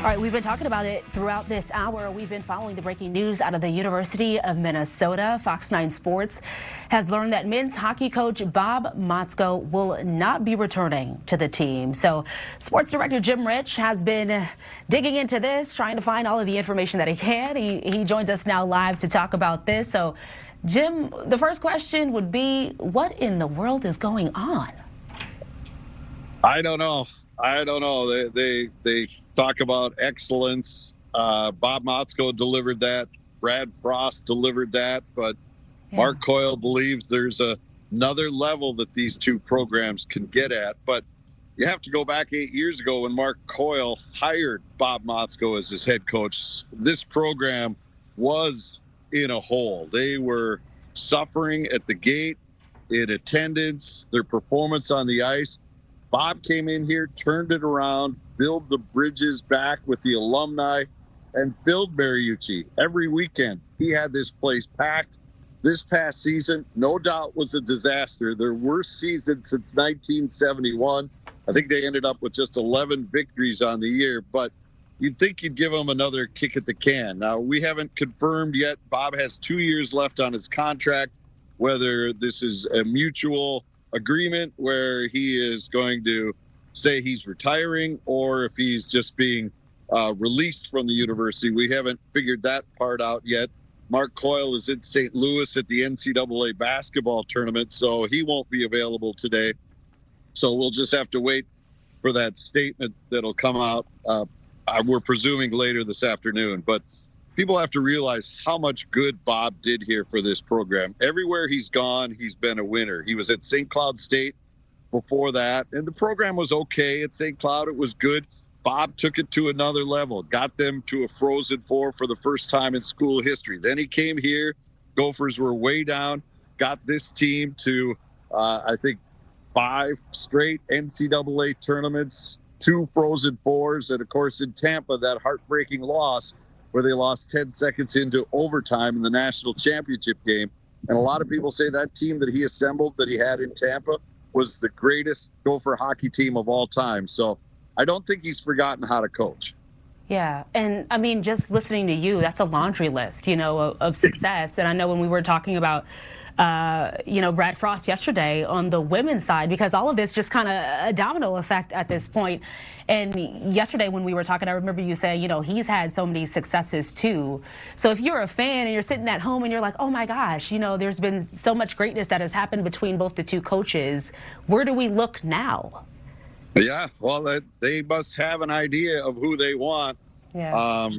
All right, we've been talking about it throughout this hour. We've been following the breaking news out of the University of Minnesota. Fox 9 Sports has learned that men's hockey coach Bob Motzko will not be returning to the team. So sports director Jim Rich has been digging into this, trying to find all of the information that he can. He joins us now live to talk about this. So, Jim, the first question would be, what in the world is going on? I don't know. They talk about excellence. Bob Motzko delivered that. Brad Frost delivered that. But Mark Coyle believes there's another level that these two programs can get at. But you have to go back 8 years ago when Mark Coyle hired Bob Motzko as his head coach. This program was in a hole. They were suffering at the gate, in attendance, their performance on the ice. Bob came in here, turned it around, built the bridges back with the alumni, and filled Mariucci every weekend. He had this place packed. This past season, no doubt, was a disaster. Their worst season since 1971. I think they ended up with just 11 victories on the year, but you'd think you'd give them another kick at the can. Now, we haven't confirmed yet. Bob has 2 years left on his contract, whether this is a mutual agreement where he is going to say he's retiring or if he's just being released from the university. We haven't figured that part out yet. Mark Coyle is in St. Louis at the NCAA basketball tournament, so he won't be available today. So we'll just have to wait for that statement that'll come out. We're presuming later this afternoon, but people have to realize how much good Bob did here for this program. Everywhere he's gone, he's been a winner. He was at St. Cloud State before that, and the program was okay at St. Cloud. It was good. Bob took it to another level, got them to a Frozen Four for the first time in school history. Then he came here. Gophers were way down, got this team to, I think, 5 straight NCAA tournaments, 2 Frozen Fours, and, of course, in Tampa, that heartbreaking loss where they lost 10 seconds into overtime in the national championship game. And a lot of people say that team that he assembled, that he had in Tampa, was the greatest Gopher hockey team of all time. So I don't think he's forgotten how to coach. Yeah, and I mean, just listening to you, that's a laundry list, of success. And I know when we were talking about, Brad Frost yesterday on the women's side, because all of this just kind of a domino effect at this point. And yesterday when we were talking, I remember you saying, he's had so many successes too. So if you're a fan and you're sitting at home and you're like, oh my gosh, there's been so much greatness that has happened between both the two coaches, where do we look now? Yeah, well, they must have an idea of who they want. Yeah.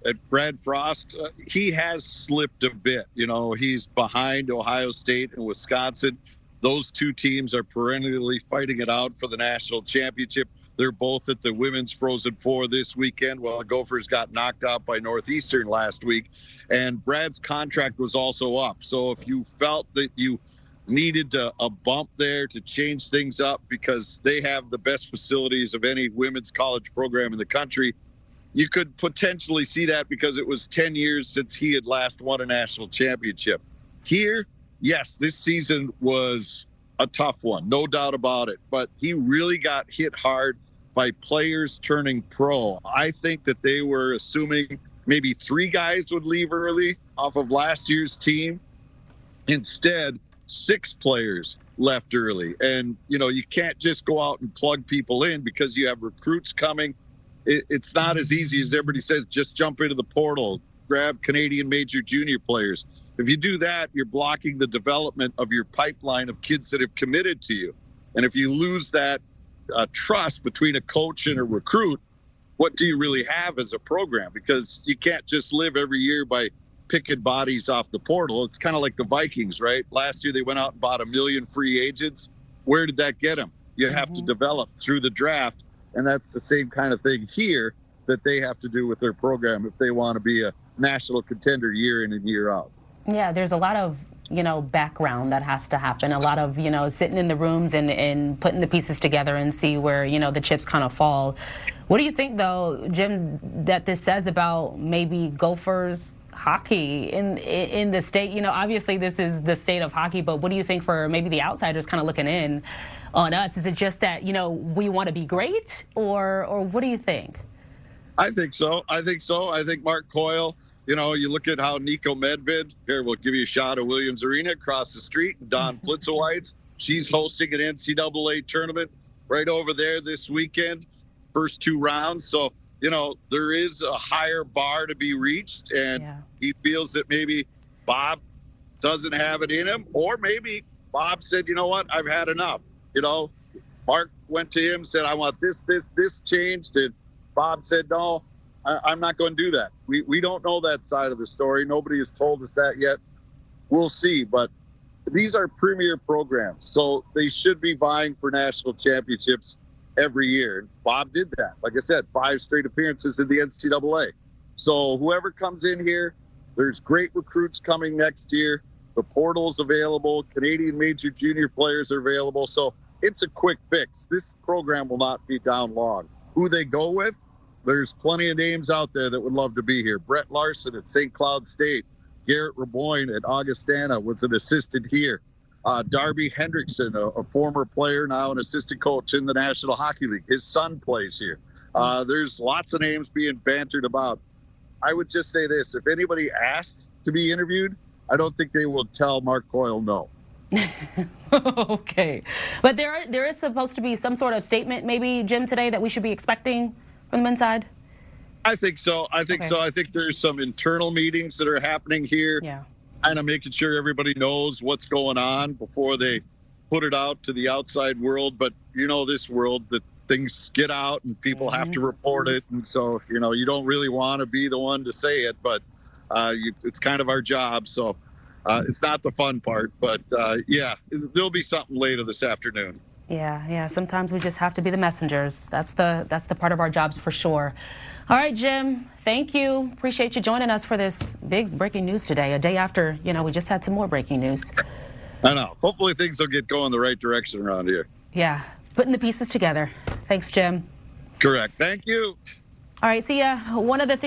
At Brad Frost, he has slipped a bit. He's behind Ohio State and Wisconsin. Those two teams are perennially fighting it out for the national championship. They're both at the Women's Frozen Four this weekend. Well, the Gophers got knocked out by Northeastern last week, and Brad's contract was also up. So if you felt that you needed a bump there to change things up because they have the best facilities of any women's college program in the country, you could potentially see that because it was 10 years since he had last won a national championship. Here, yes, this season was a tough one, no doubt about it, but he really got hit hard by players turning pro. I think that they were assuming maybe 3 guys would leave early off of last year's team. Instead, 6 players left early. And, you can't just go out and plug people in because you have recruits coming. It's not as easy as everybody says, just jump into the portal, grab Canadian major junior players. If you do that, you're blocking the development of your pipeline of kids that have committed to you. And if you lose that trust between a coach and a recruit, what do you really have as a program? Because you can't just live every year by picking bodies off the portal. It's kind of like the Vikings, right? Last year they went out and bought 1 million free agents. Where did that get them? You have to develop through the draft. And that's the same kind of thing here that they have to do with their program if they want to be a national contender year in and year out. Yeah, there's a lot of, background that has to happen. A lot of, sitting in the rooms and putting the pieces together and see where, the chips kind of fall. What do you think, though, Jim, that this says about maybe Gophers hockey in the state? Obviously this is the state of hockey, but what do you think for maybe the outsiders kind of looking in on us? Is it just that, we want to be great, or what do you think? I think so. I think Mark Coyle, you look at how Nico Medved, here, we'll give you a shot of Williams Arena across the street, and Don Plitzowitz, she's hosting an NCAA tournament right over there this weekend, first 2 rounds. So, there is a higher bar to be reached, and he feels that maybe Bob doesn't have it in him, or maybe Bob said, you know what, I've had enough. Mark went to him, said, I want this changed, and Bob said, no, I'm not going to do that. We don't know that side of the story. Nobody has told us that yet. We'll see, but these are premier programs, so they should be vying for national championships every year. Bob did that. Like I said, 5 straight appearances in the NCAA. So whoever comes in here, there's great recruits coming next year. The portal's available. Canadian major junior players are available. So it's a quick fix. This program will not be down long. Who they go with, there's plenty of names out there that would love to be here. Brett Larson at St. Cloud State. Garrett Raboyne at Augustana was an assistant here. Darby Hendrickson, a former player, now an assistant coach in the National Hockey League. His son plays here. There's lots of names being bantered about. I would just say this. If anybody asked to be interviewed, I don't think they will tell Mark Coyle no. Okay. But there is supposed to be some sort of statement, maybe, Jim, today that we should be expecting from the men's side? I think so. I think there's some internal meetings that are happening here. Yeah. Kind of making sure everybody knows what's going on before they put it out to the outside world. But this world, that things get out and people have to report it. And so, you don't really want to be the one to say it, but it's kind of our job. So it's not the fun part, but there'll be something later this afternoon. Yeah. Sometimes we just have to be the messengers. That's the part of our jobs for sure. All right, Jim, thank you. Appreciate you joining us for this big breaking news today, a day after, we just had some more breaking news. I know. Hopefully things will get going the right direction around here. Yeah, putting the pieces together. Thanks, Jim. Correct. Thank you. All right, see ya. One of the things